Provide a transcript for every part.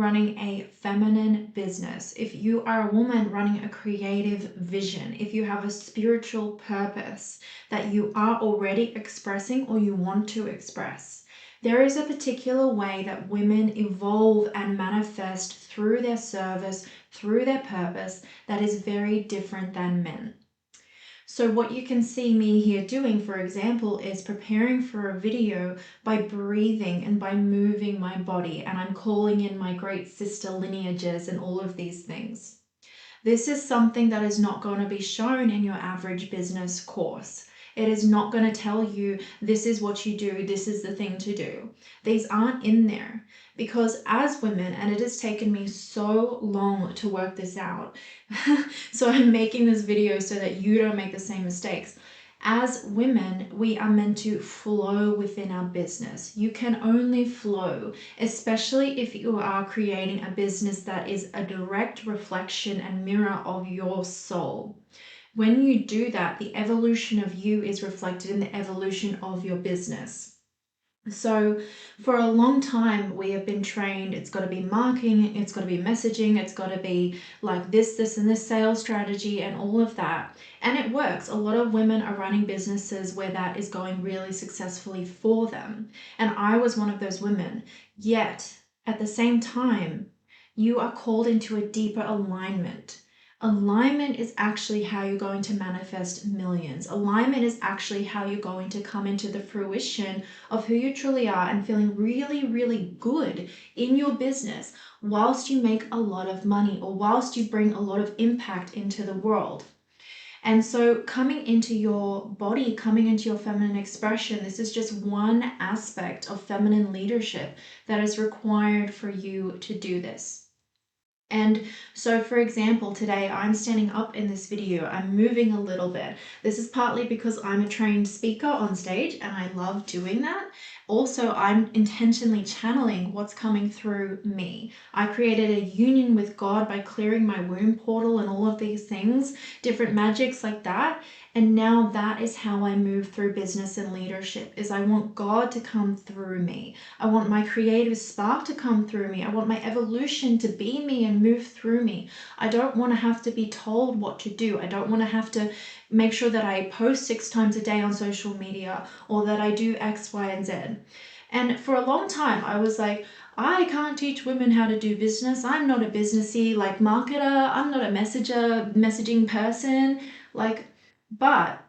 running a feminine business, if you are a woman running a creative vision, if you have a spiritual purpose that you are already expressing or you want to express, there is a particular way that women evolve and manifest through their service, through their purpose, that is very different than men. So what you can see me here doing, for example, is preparing for a video by breathing and by moving my body, and I'm calling in my great sister lineages and all of these things. This is something that is not going to be shown in your average business course. It is not going to tell you this is what you do, this is the thing to do. These aren't in there because as women, and it has taken me so long to work this out, so I'm making this video so that you don't make the same mistakes. As women, we are meant to flow within our business. You can only flow, especially if you are creating a business that is a direct reflection and mirror of your soul. When you do that, the evolution of you is reflected in the evolution of your business. So for a long time, we have been trained, it's got to be marketing, it's got to be messaging, it's got to be like this, and this sales strategy and all of that. And it works. A lot of women are running businesses where that is going really successfully for them. And I was one of those women. Yet, at the same time, you are called into a deeper alignment. Alignment is actually how you're going to manifest millions. Alignment is actually how you're going to come into the fruition of who you truly are and feeling really, really good in your business whilst you make a lot of money or whilst you bring a lot of impact into the world. And so coming into your body, coming into your feminine expression, this is just one aspect of feminine leadership that is required for you to do this. And so, for example, today I'm standing up in this video, I'm moving a little bit. This is partly because I'm a trained speaker on stage and I love doing that. Also, I'm intentionally channeling what's coming through me. I created a union with God by clearing my womb portal and all of these things, different magics like that. And now that is how I move through business and leadership, is I want God to come through me. I want my creative spark to come through me. I want my evolution to be me and move through me. I don't want to have to be told what to do. I don't want to have to make sure that I post 6 times a day on social media or that I do X, Y, and Z. And for a long time, I was like, I can't teach women how to do business. I'm not a businessy like marketer. I'm not a messaging person. But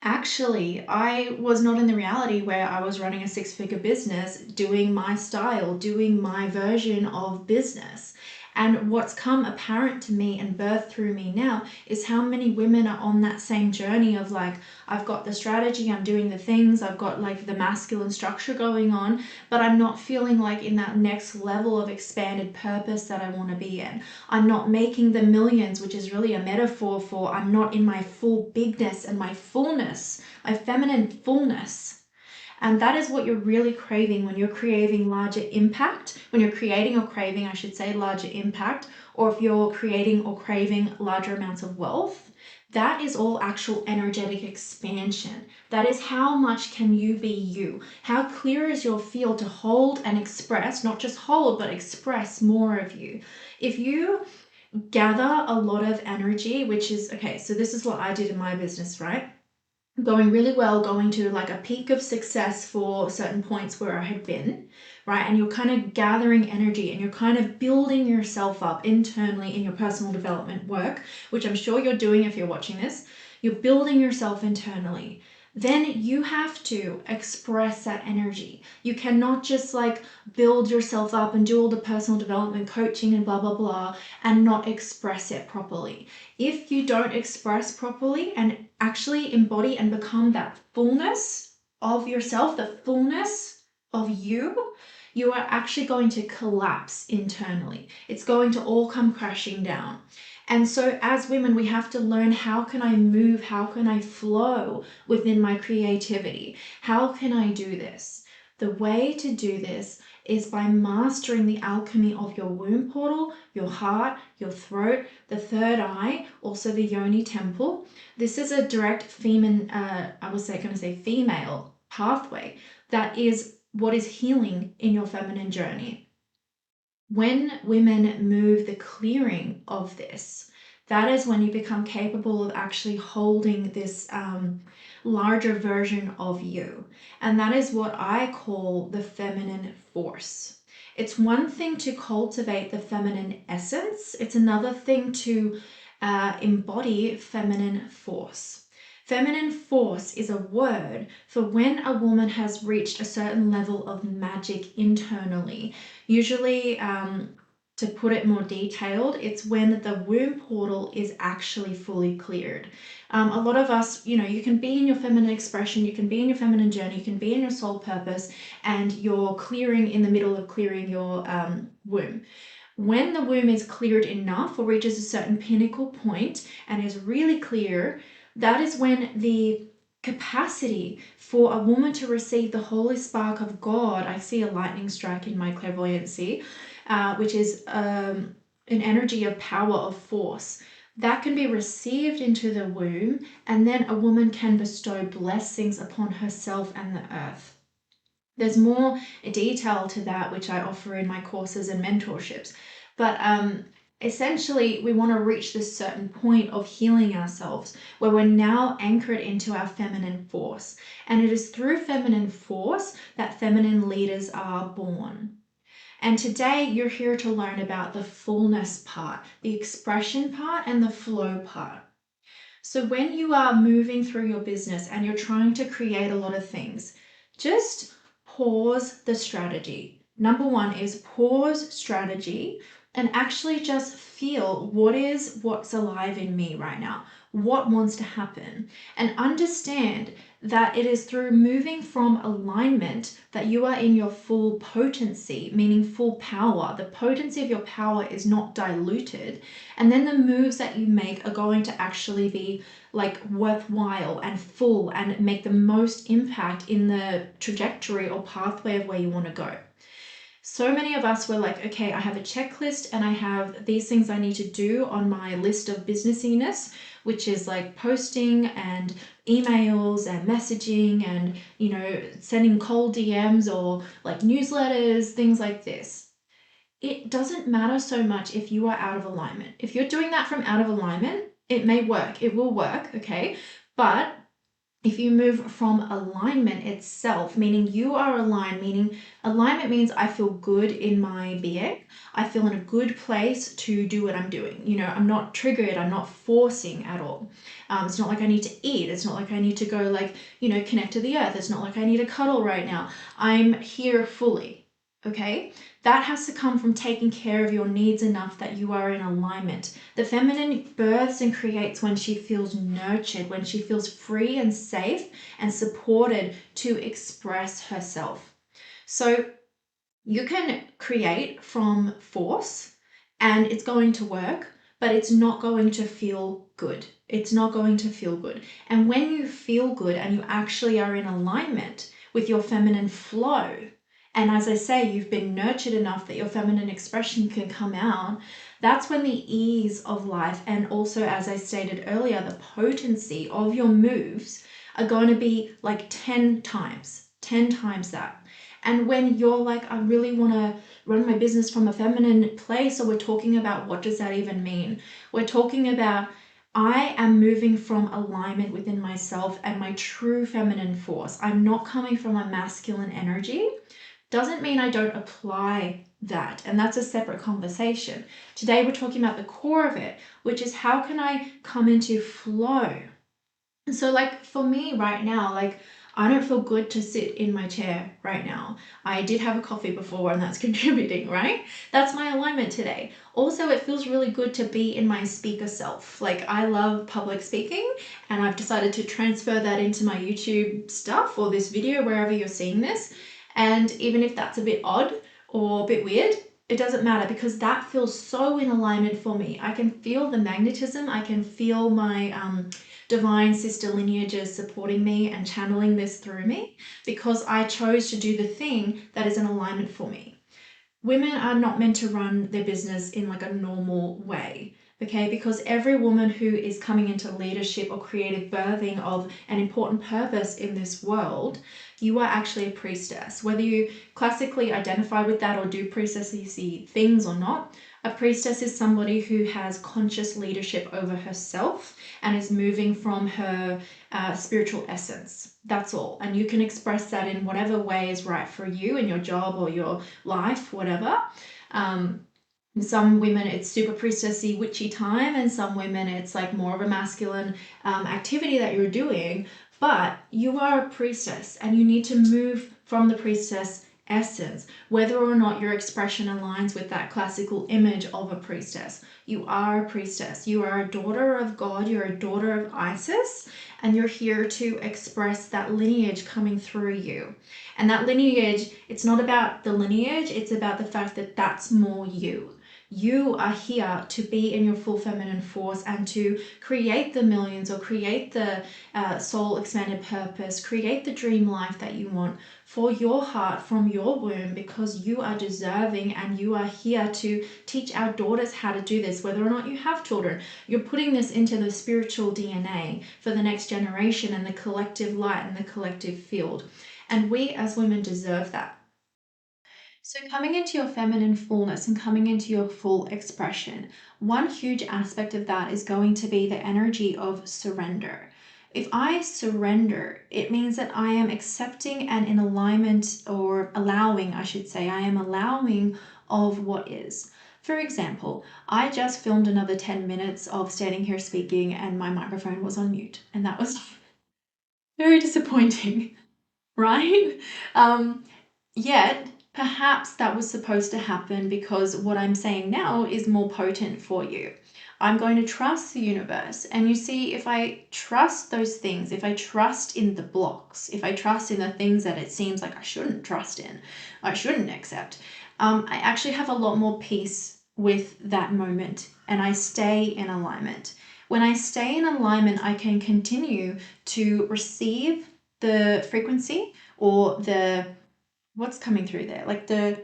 actually, I was not in the reality where I was running a 6-figure business, doing my style, doing my version of business. And what's come apparent to me and birthed through me now is how many women are on that same journey of like, I've got the strategy, I'm doing the things, I've got like the masculine structure going on, but I'm not feeling like in that next level of expanded purpose that I want to be in. I'm not making the millions, which is really a metaphor for I'm not in my full bigness and my fullness, my feminine fullness. And that is what you're really craving when you're craving larger impact, when you're creating or craving, I should say, larger impact, or if you're creating or craving larger amounts of wealth. That is all actual energetic expansion. That is how much can you be you? How clear is your field to hold and express, not just hold, but express more of you? If you gather a lot of energy, which is, okay, so this is what I did in my business, right? Going really well, going to like a peak of success for certain points where I had been, right? And you're kind of gathering energy and you're kind of building yourself up internally in your personal development work, which I'm sure you're doing if you're watching this. You're building yourself internally. Then you have to express that energy. You cannot just like build yourself up and do all the personal development coaching and blah, blah, blah, and not express it properly. If you don't express properly and actually embody and become that fullness of yourself, the fullness of you, you are actually going to collapse internally. It's going to all come crashing down. And so as women, we have to learn, how can I move? How can I flow within my creativity? How can I do this? The way to do this is by mastering the alchemy of your womb portal, your heart, your throat, the third eye, also the yoni temple. This is a direct female pathway that is what is healing in your feminine journey. When women move the clearing of this, that is when you become capable of actually holding this larger version of you. And that is what I call the feminine force. It's one thing to cultivate the feminine essence. It's another thing to embody feminine force. Feminine force is a word for when a woman has reached a certain level of magic internally. Usually, to put it more detailed, it's when the womb portal is actually fully cleared. A lot of us, you can be in your feminine expression, you can be in your feminine journey, you can be in your soul purpose, and you're clearing in the middle of clearing your womb. When the womb is cleared enough or reaches a certain pinnacle point and is really clear, that is when the capacity for a woman to receive the holy spark of God, I see a lightning strike in my clairvoyancy, which is an energy of power, of force, that can be received into the womb, and then a woman can bestow blessings upon herself and the earth. There's more detail to that, which I offer in my courses and mentorships. But essentially, we want to reach this certain point of healing ourselves where we're now anchored into our feminine force. And it is through feminine force that feminine leaders are born. And today you're here to learn about the fullness part, the expression part, and the flow part. So when you are moving through your business and you're trying to create a lot of things, just pause the strategy. Number one is pause strategy and actually just feel what's alive in me right now, what wants to happen, and understand that it is through moving from alignment that you are in your full potency, meaning full power. The potency of your power is not diluted, and then the moves that you make are going to actually be like worthwhile and full and make the most impact in the trajectory or pathway of where you want to go. So many of us were like, okay, I have a checklist and I have these things I need to do on my list of businessiness, which is like posting and emails and messaging and, sending cold DMs or like newsletters, things like this. It doesn't matter so much if you are out of alignment. If you're doing that from out of alignment, it may work, it will work, okay? But if you move from alignment itself, meaning you are aligned, meaning alignment means I feel good in my being, I feel in a good place to do what I'm doing. I'm not triggered, I'm not forcing at all. It's not like I need to eat, it's not like I need to go connect to the earth, it's not like I need a cuddle right now. I'm here fully, okay? That has to come from taking care of your needs enough that you are in alignment. The feminine births and creates when she feels nurtured, when she feels free and safe and supported to express herself. So you can create from force and it's going to work, but it's not going to feel good. It's not going to feel good. And when you feel good and you actually are in alignment with your feminine flow, and as I say, you've been nurtured enough that your feminine expression can come out, that's when the ease of life and also, as I stated earlier, the potency of your moves are going to be like 10 times that. And when you're like, I really want to run my business from a feminine place, or we're talking about what does that even mean? We're talking about I am moving from alignment within myself and my true feminine force. I'm not coming from a masculine energy. Doesn't mean I don't apply that, and that's a separate conversation. Today we're talking about the core of it, which is how can I come into flow? And so like for me right now, like I don't feel good to sit in my chair right now. I did have a coffee before and that's contributing, right? That's my alignment today. Also, it feels really good to be in my speaker self. Like I love public speaking and I've decided to transfer that into my YouTube stuff or this video, wherever you're seeing this. And even if that's a bit odd or a bit weird, it doesn't matter because that feels so in alignment for me. I can feel the magnetism. I can feel my divine sister lineages supporting me and channeling this through me because I chose to do the thing that is in alignment for me. Women are not meant to run their business in like a normal way. Okay, because every woman who is coming into leadership or creative birthing of an important purpose in this world, you are actually a priestess. Whether you classically identify with that or do priestessy things or not, a priestess is somebody who has conscious leadership over herself and is moving from her spiritual essence. That's all. And you can express that in whatever way is right for you in your job or your life, whatever. Some women it's super priestessy witchy time, and some women it's like more of a masculine activity that you're doing, but you are a priestess and you need to move from the priestess essence, whether or not your expression aligns with that classical image of a priestess. You are a priestess. You are a daughter of God. You're a daughter of Isis, and you're here to express that lineage coming through you. And that lineage, it's not about the lineage, it's about the fact that that's more you. You are here to be in your full feminine force and to create the millions or create the soul expanded purpose, create the dream life that you want for your heart from your womb, because you are deserving and you are here to teach our daughters how to do this, whether or not you have children. You're putting this into the spiritual DNA for the next generation and the collective light and the collective field. And we as women deserve that. So coming into your feminine fullness and coming into your full expression, one huge aspect of that is going to be the energy of surrender. If I surrender, it means that I am accepting and in alignment, or allowing, I should say, I am allowing of what is. For example, I just filmed another 10 minutes of standing here speaking and my microphone was on mute, and that was very disappointing, right? Yet, perhaps that was supposed to happen because what I'm saying now is more potent for you. I'm going to trust the universe. And you see, if I trust those things, if I trust in the blocks, if I trust in the things that it seems like I shouldn't trust in, I shouldn't accept, I actually have a lot more peace with that moment and I stay in alignment. When I stay in alignment, I can continue to receive the frequency or the what's coming through there, like the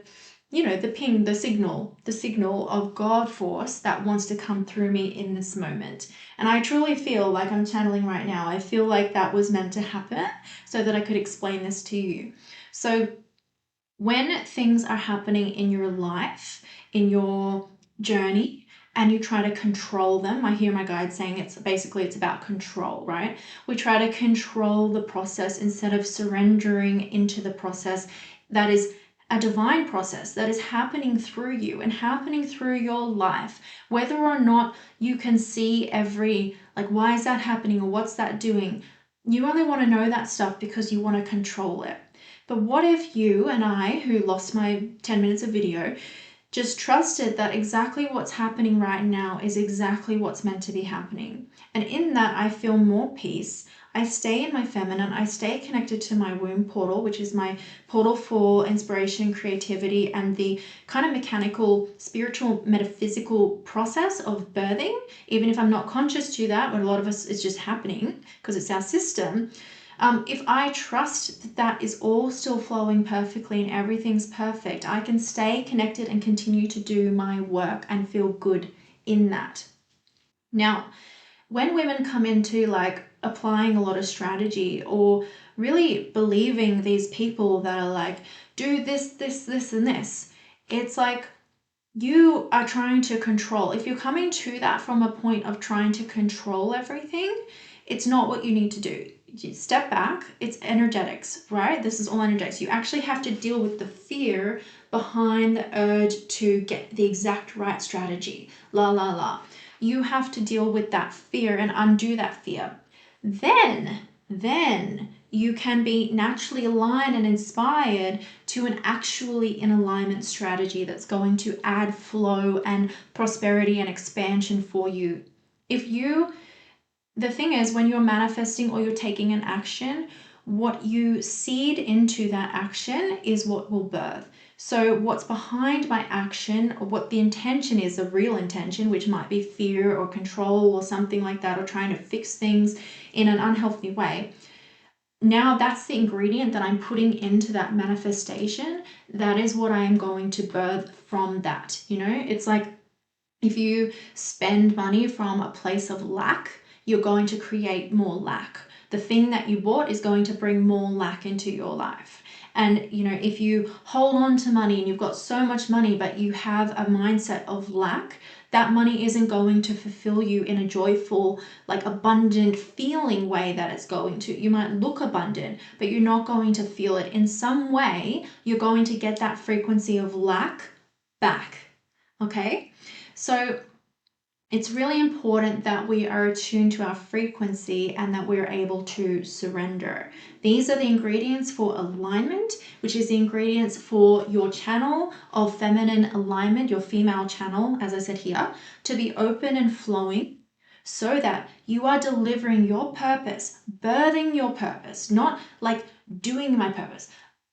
ping, the signal of God force that wants to come through me in this moment. And I truly feel like I'm channeling right now. I feel like that was meant to happen so that I could explain this to you. So when things are happening in your life, in your journey, and you try to control them, I hear my guide saying it's about control, right? We try to control the process instead of surrendering into the process that is a divine process that is happening through you and happening through your life, whether or not you can see why is that happening or what's that doing? You only want to know that stuff because you want to control it. But what if you and I, who lost my 10 minutes of video, just trusted that exactly what's happening right now is exactly what's meant to be happening? And in that, I feel more peace. I stay in my feminine. I stay connected to my womb portal, which is my portal for inspiration, creativity, and the kind of mechanical, spiritual, metaphysical process of birthing. Even if I'm not conscious to that, when a lot of us, it's just happening because it's our system. If I trust that is all still flowing perfectly and everything's perfect, I can stay connected and continue to do my work and feel good in that. Now, when women come into applying a lot of strategy or really believing these people that are do this, this, this, and this, it's like you are trying to control. If you're coming to that from a point of trying to control everything, it's not what you need to do. You step back, it's energetics, right? This is all energetics. You actually have to deal with the fear behind the urge to get the exact right strategy. You have to deal with that fear and undo that fear. Then you can be naturally aligned and inspired to an actually in alignment strategy that's going to add flow and prosperity and expansion for you. The thing is, when you're manifesting or you're taking an action, what you seed into that action is what will birth. So what's behind my action, or what the intention is, the real intention, which might be fear or control or something like that, or trying to fix things in an unhealthy way. Now that's the ingredient that I'm putting into that manifestation. That is what I am going to birth from that. It's like If you spend money from a place of lack, you're going to create more lack. The thing that you bought is going to bring more lack into your life. And, you know, if you hold on to money and you've got so much money, but you have a mindset of lack, that money isn't going to fulfill you in a joyful, like abundant feeling way that it's going to. You might look abundant, but you're not going to feel it. In some way, you're going to get that frequency of lack back. Okay? So it's really important that we are attuned to our frequency and that we're able to surrender. These are the ingredients for alignment, which is the ingredients for your channel of feminine alignment, your female channel, as I said here, to be open and flowing so that you are delivering your purpose, birthing your purpose, not like doing my purpose,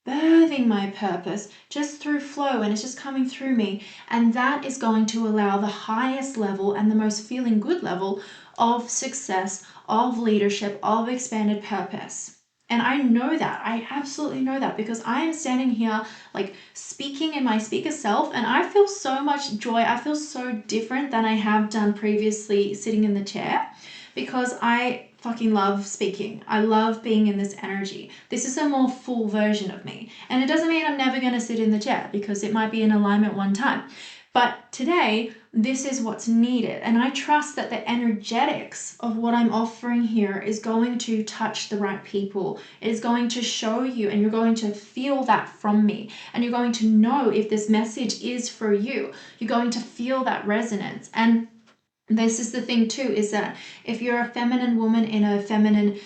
birthing my purpose just through flow, and it's just coming through me. And that is going to allow the highest level and the most feeling good level of success, of leadership, of expanded purpose. And I know that, I absolutely know that, because I am standing here like speaking in my speaker self, and I feel so much joy. I feel so different than I have done previously sitting in the chair, because I fucking love speaking. I love being in this energy. This is a more full version of me. And it doesn't mean I'm never going to sit in the chair, because it might be in alignment one time. But today, this is what's needed. And I trust that the energetics of what I'm offering here is going to touch the right people. It is going to show you, and you're going to feel that from me. And you're going to know if this message is for you. You're going to feel that resonance. And this is the thing too, is that if you're a feminine woman in a feminine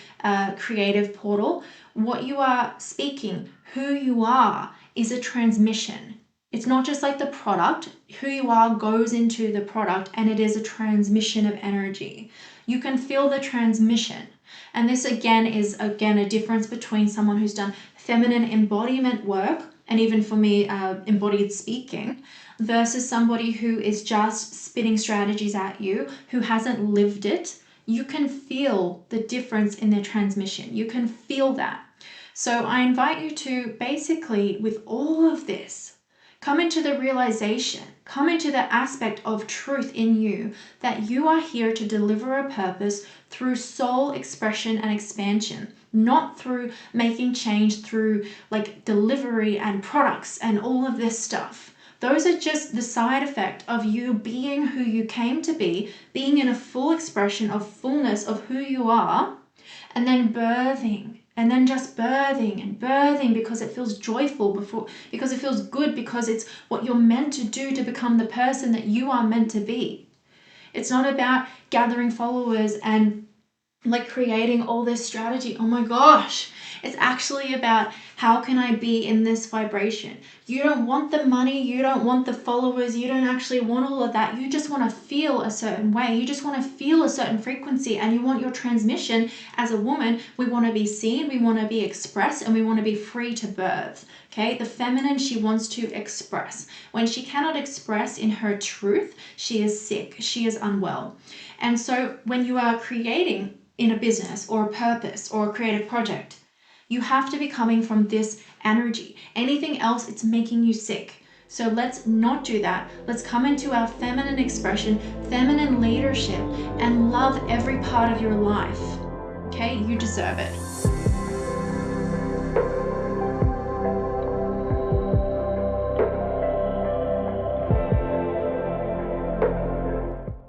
creative portal, what you are speaking, who you are, is a transmission. It's not just like the product. Who you are goes into the product, and it is a transmission of energy. You can feel the transmission. And this again is a difference between someone who's done feminine embodiment work, and even for me, embodied speaking, versus somebody who is just spitting strategies at you, who hasn't lived it. You can feel the difference in their transmission. You can feel that. So I invite you to basically, with all of this, come into the realization, come into the aspect of truth in you, that you are here to deliver a purpose through soul expression and expansion, not through making change through like delivery and products and all of this stuff. Those are just the side effect of you being who you came to be, being in a full expression of fullness of who you are, and then birthing, and then just birthing and birthing because it feels joyful, because it feels good, because it's what you're meant to do to become the person that you are meant to be. It's not about gathering followers and like creating all this strategy. Oh my gosh. It's actually about how can I be in this vibration. You don't want the money, you don't want the followers, you don't actually want all of that. You just want to feel a certain way. You just want to feel a certain frequency, and you want your transmission as a woman. We want to be seen, we want to be expressed, and we want to be free to birth. Okay, the feminine, she wants to express. When she cannot express in her truth, she is sick, she is unwell. And so when you are creating in a business or a purpose or a creative project, you have to be coming from this energy. Anything else, it's making you sick. So let's not do that. Let's come into our feminine expression, feminine leadership, and love every part of your life. Okay, you deserve it.